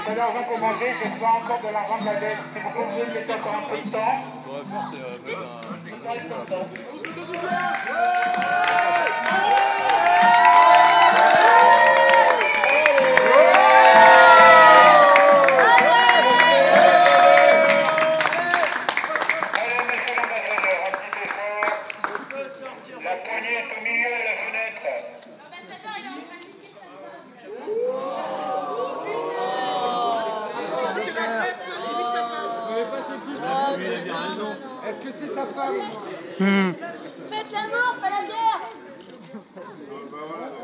Pas d'argent pour manger, j'ai besoin encore de l'argent de la dette. Si vous pouvez me laisser encore un peu de temps. La poignée est au milieu de la fenêtre. L'ambassadeur, il est en train de niquer sa femme. Est-ce que c'est sa femme? Faites l'amour, pas la guerre.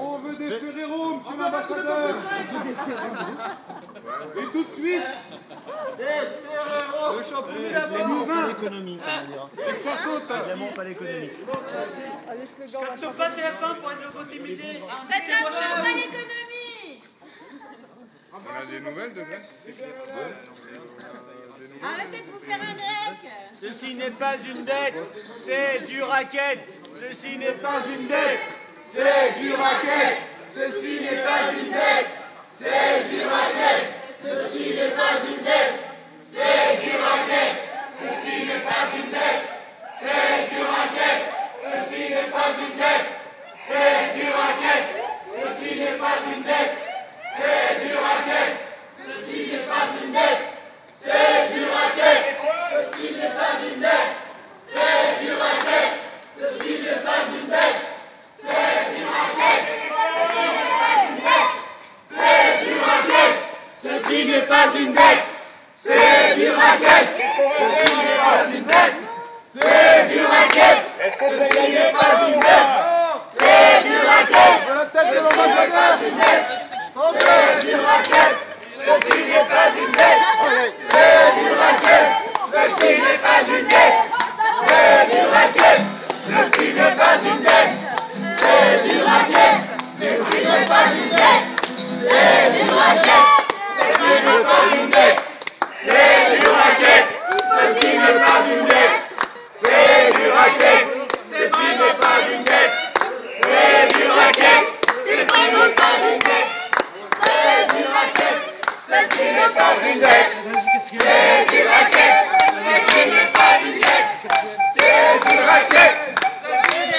On veut des Ferrero, monsieur l'ambassadeur. Et tout de suite. Le champignon là-bas. Pas l'économie, Et que ça saute. évidemment pas l'économie. Je capte pas TF1 pour être lobotomisé. Faites l'amour, pas l'économie. On a des nouvelles de Grèce? Arrêtez de vous faire un grec. Ceci n'est pas une dette, c'est du racket. Ceci n'est pas une dette, C'est du racket. Ceci n'est pas une dette. C'est du racket. Ceci n'est pas une dette. C'est du racket. Ceci n'est pas une dette. C'est du racket. Ceci n'est pas une dette. C'est du racket. Ceci n'est pas une dette. C'est du racket. Ceci n'est pas une dette. C'est du racket. Ceci n'est pas une dette. C'est du racket. Ceci n'est pas une dette. C'est du racket. C'est du racket. Ceci n'est pas une dette. C'est du racket. Ceci n'est pas une dette. C'est du racket. Est-ce qu'on peut Ceci gagner n'est pas une dette. C'est du racket. Ceci n'est pas une dette. C'est du racket. Ceci n'est pas une dette. C'est du racket. Ceci n'est pas une dette.